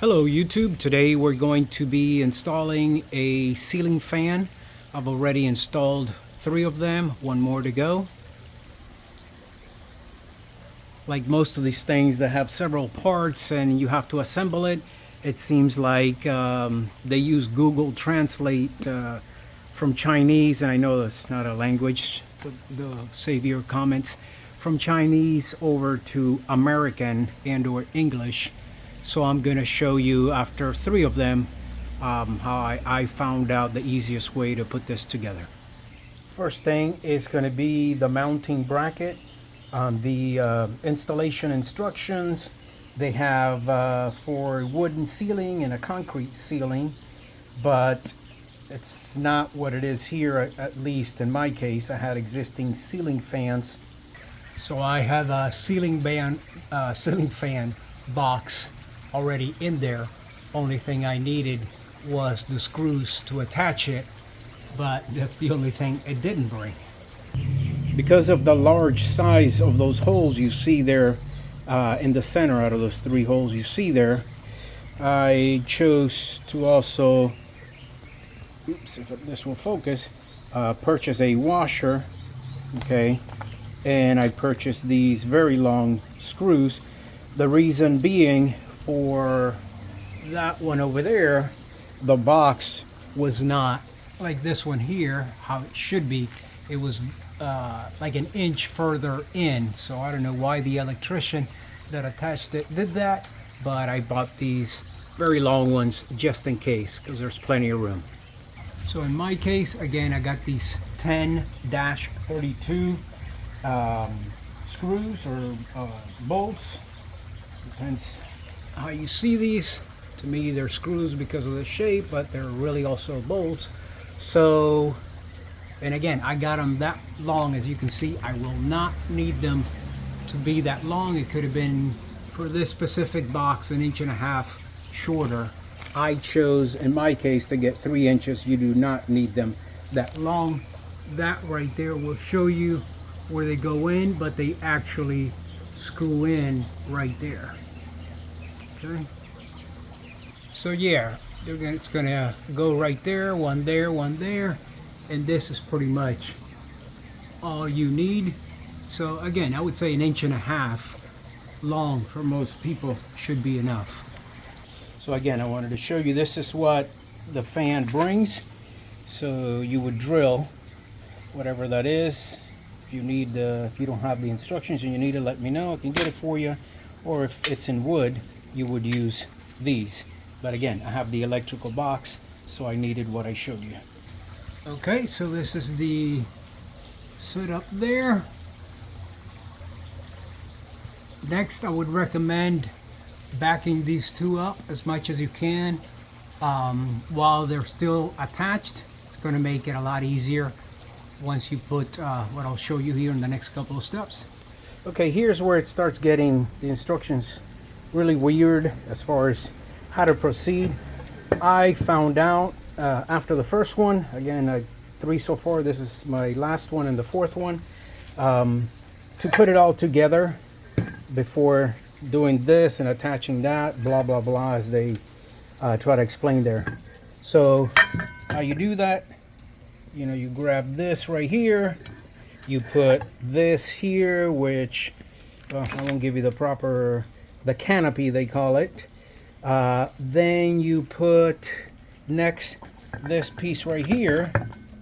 Hello YouTube, today we're going to be installing a ceiling fan. I've already installed 3 of them, one more to go. Like most of these things that have several parts and you have to assemble it, it seems like they use Google Translate from Chinese, and I know that's not a language, to save your comments, from Chinese over to American and or English. So I'm going to show you after 3 of them how I found out the easiest way to put this together. First thing is going to be the mounting bracket. The installation instructions, they have for wooden ceiling and a concrete ceiling, but it's not what it is here, at least in my case. I had existing ceiling fans, so I have a ceiling fan box already in there. Only thing I needed was the screws to attach it, but that's the only thing it didn't bring. Because of the large size of those holes you see there in the center, out of those 3 holes you see there, I chose to also, oops, if this will focus, purchase a washer, okay, and I purchased these very long screws. The reason being, for that one over there, the box was not like this one here, how it should be. It was like an inch further in, so I don't know why the electrician that attached it did that, but I bought these very long ones just in case, because there's plenty of room. So in my case, again, I got these 10-32 screws or bolts, depends how you see these. To me, they're screws because of the shape, but they're really also bolts. So, and again, I got them that long. As you can see, I will not need them to be that long. It could have been, for this specific box, 1.5 inches shorter. I chose, in my case, to get 3 inches. You do not need them that long. That right there will show you where they go in, but they actually screw in right there. Okay, so yeah, it's gonna go right there, one there, and this is pretty much all you need. So again, I would say 1.5 inches long for most people should be enough. So again, I wanted to show you, this is what the fan brings. So you would drill whatever that is. If you need if you don't have the instructions and you need it, let me know, I can get it for you. Or if it's in wood, you would use these. But again, I have the electrical box, so I needed what I showed you. Okay, so this is the setup there. Next, I would recommend backing these 2 up as much as you can while they're still attached. It's going to make it a lot easier once you put what I'll show you here in the next couple of steps. Okay, here's where it starts getting the instructions really weird as far as how to proceed. I found out after the first one, again, 3 so far, this is my last one and the 4th one, to put it all together before doing this and attaching that, blah blah blah, as they try to explain there. So how you do that, you know, you grab this right here, you put this here, which I won't give you the proper, the canopy they call it. Then you put next this piece right here,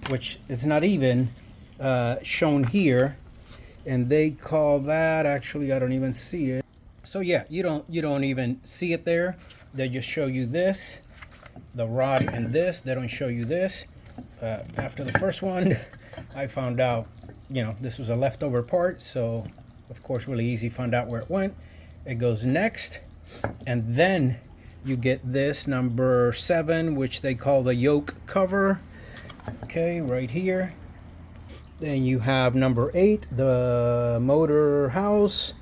which is not even shown here, and they call that, actually I don't even see it. So yeah, you don't even see it there. They just show you this, the rod, and this. They don't show you this. After the first one, I found out, you know, this was a leftover part, so of course really easy, found out where it went. It goes next, and then you get this number 7, which they call the yoke cover, okay, right here. Then you have number 8, the motor house.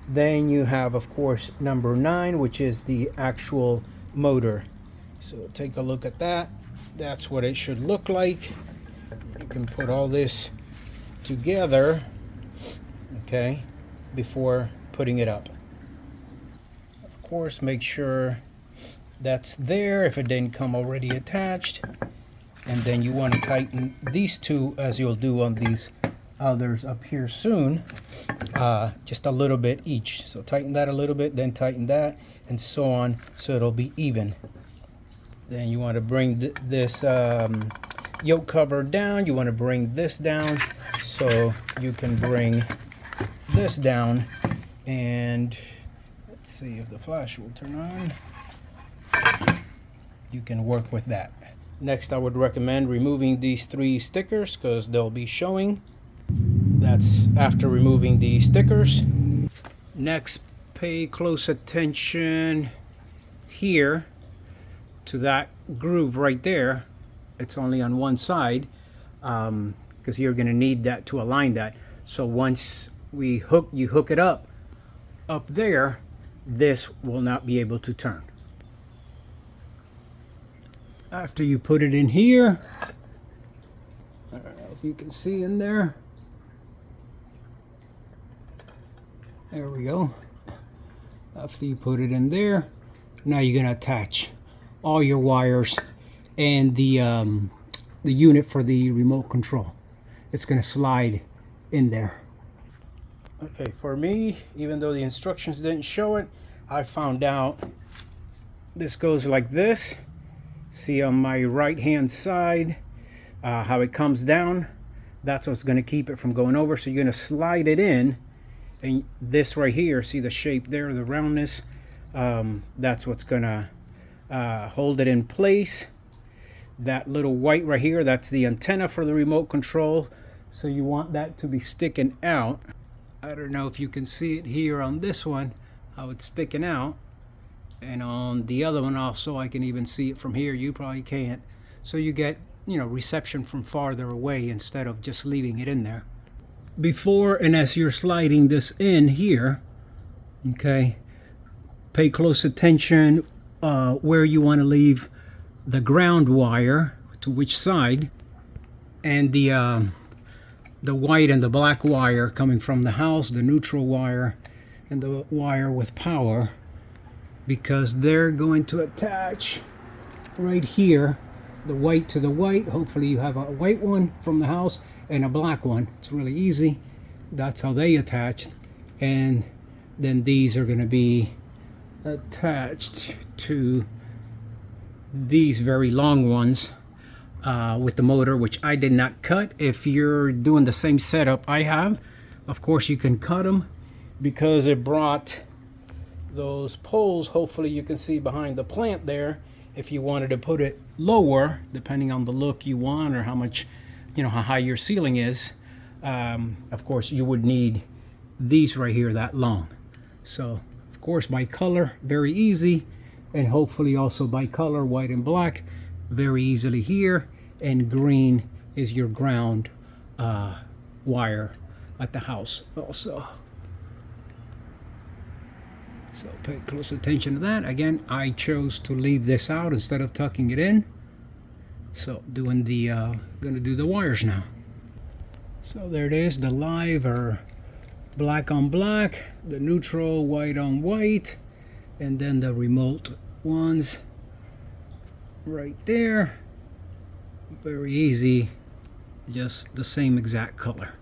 Then you have, of course, number 9, which is the actual motor. So take a look at that. That's what it should look like. You can put all this together, okay, before putting it up. Of course, make sure that's there if it didn't come already attached. And then you want to tighten these two as you'll do on these others up here soon, just a little bit each. So tighten that a little bit, then tighten that, and so on, so it'll be even. Then you want to bring this yoke cover down. You want to bring this down, so you can bring this down. And let's see if the flash will turn on. You can work with that. Next, I would recommend removing these 3 stickers because they'll be showing. That's after removing the stickers. Next, pay close attention here to that groove right there. It's only on one side because you're going to need that to align that. So once you hook it up there, this will not be able to turn. After you put it in here, I don't know if you can see in there. There we go. After you put it in there, now you're going to attach all your wires and the unit for the remote control. It's going to slide in there. Okay, for me, even though the instructions didn't show it, I found out this goes like this. See on my right hand side how it comes down. That's what's going to keep it from going over. So you're going to slide it in, and this right here, see the shape there, the roundness, that's what's going to hold it in place. That little white right here, that's the antenna for the remote control. So you want that to be sticking out. I don't know if you can see it here on this one, how it's sticking out. And on the other one also, I can even see it from here. You probably can't. So you get, reception from farther away instead of just leaving it in there. Before and as you're sliding this in here, okay, pay close attention where you want to leave the ground wire, to which side, and the white and the black wire coming from the house, the neutral wire, and the wire with power, because they're going to attach right here, the white to the white. Hopefully you have a white one from the house and a black one. It's really easy. That's how they attach. And then these are going to be attached to these very long ones with the motor, which I did not cut. If you're doing the same setup I have, of course you can cut them, because it brought those poles, hopefully you can see behind the plant there. If you wanted to put it lower, depending on the look you want or how much, how high your ceiling is, of course you would need these right here that long. So of course by color, very easy, and hopefully also by color, white and black, very easily here. And green is your ground wire at the house also. So pay close attention to that. Again, I chose to leave this out instead of tucking it in. So doing the gonna do the wires now. So there it is, the live are black on black, the neutral white on white, and then the remote ones right there. Very easy, just the same exact color.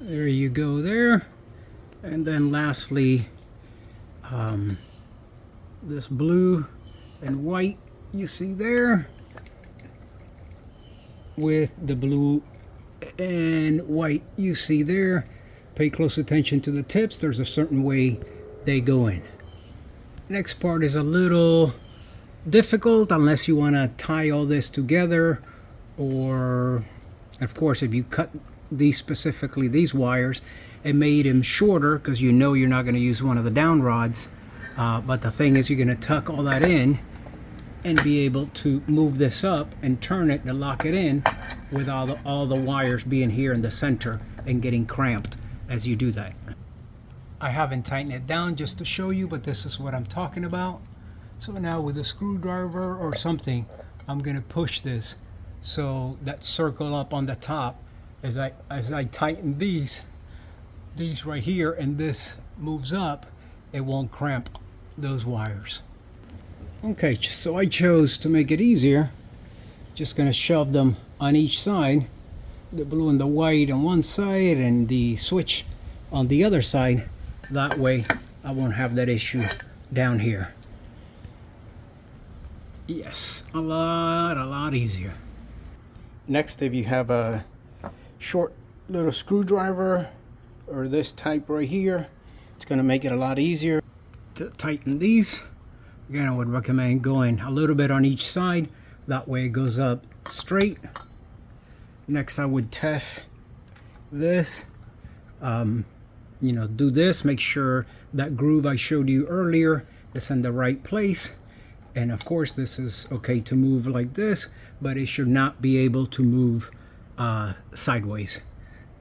There you go there. And then lastly, this blue and white you see there, with the blue and white you see there. Pay close attention to the tips. There's a certain way they go in. Next part is a little difficult unless you want to tie all this together, or of course if you cut these specifically, these wires, and made them shorter because you're not going to use one of the down rods, but the thing is you're going to tuck all that in and be able to move this up and turn it and lock it in with all the wires being here in the center and getting cramped as you do that. I haven't tightened it down just to show you, but this is what I'm talking about. So now with a screwdriver or something, I'm going to push this so that circle up on the top as I tighten these right here, and this moves up, it won't cramp those wires. Okay, so I chose to make it easier. Just gonna shove them on each side. The blue and the white on one side and the switch on the other side. That way I won't have that issue down here. Yes, a lot easier. Next, if you have a short little screwdriver or this type right here, it's going to make it a lot easier to tighten these. Again, I would recommend going a little bit on each side. That way it goes up straight. Next, I would test this. You know, do this, make sure that groove I showed you earlier is in the right place. And of course, this is okay to move like this, but it should not be able to move sideways.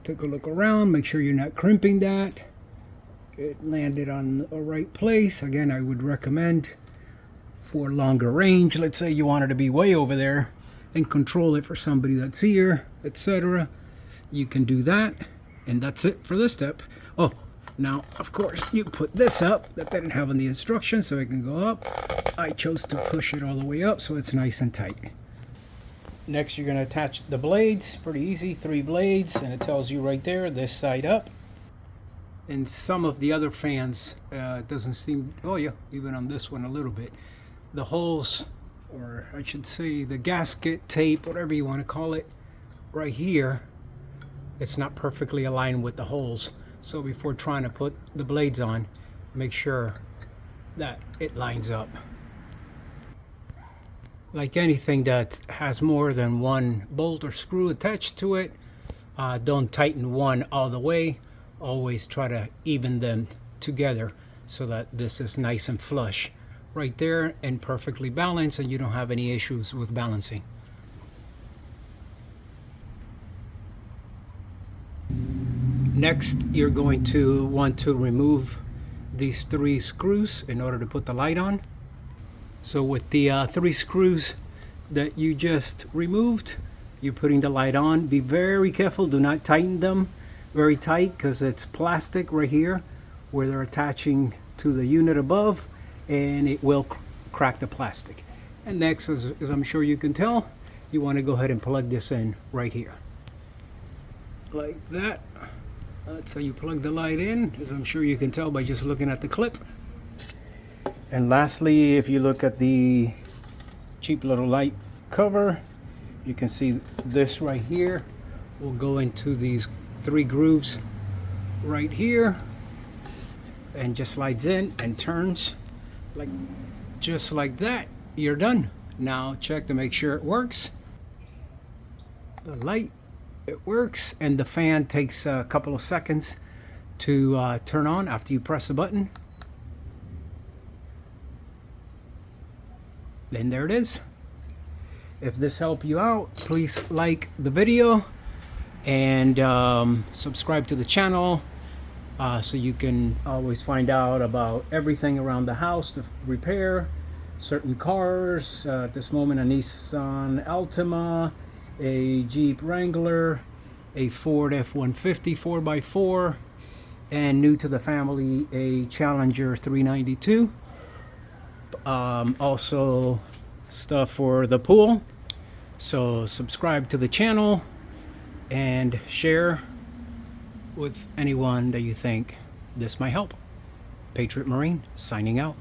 Take a look around, make sure you're not crimping that. It landed on the right place. Again, I would recommend for longer range, let's say you wanted to be way over there and control it for somebody that's here, etc. You can do that, and that's it for this step. Oh, now of course you put this up that they didn't have in the instructions, so it can go up. I chose to push it all the way up so it's nice and tight. Next, you're going to attach the blades. Pretty easy, 3 blades, and it tells you right there, this side up. In some of the other fans, it doesn't seem, oh yeah, even on this one a little bit. The holes, or I should say the gasket, tape, whatever you want to call it, right here, it's not perfectly aligned with the holes. So before trying to put the blades on, make sure that it lines up. Like anything that has more than one bolt or screw attached to it, don't tighten one all the way. Always try to even them together so that this is nice and flush right there and perfectly balanced, and you don't have any issues with balancing. Next, you're going to want to remove these 3 screws in order to put the light on. So with the 3 screws that you just removed, you're putting the light on. Be very careful, do not tighten them very tight, because it's plastic right here where they're attaching to the unit above, and it will crack the plastic. And next, as I'm sure you can tell, you want to go ahead and plug this in right here. Like that. That's how you plug the light in, as I'm sure you can tell by just looking at the clip. And lastly, if you look at the cheap little light cover, you can see this right here will go into these 3 grooves right here, and just slides in and turns like just like that. You're done. Now check to make sure it works. The light, it works, and the fan takes a couple of seconds to turn on after you press the button. Then there it is. If this helped you out, please like the video and subscribe to the channel so you can always find out about everything around the house to repair certain cars. At this moment, a Nissan Altima, a Jeep Wrangler, a Ford F-150 4x4, and new to the family, a Challenger 392. Also stuff for the pool. So subscribe to the channel and share with anyone that you think this might help. Patriot Marine signing out.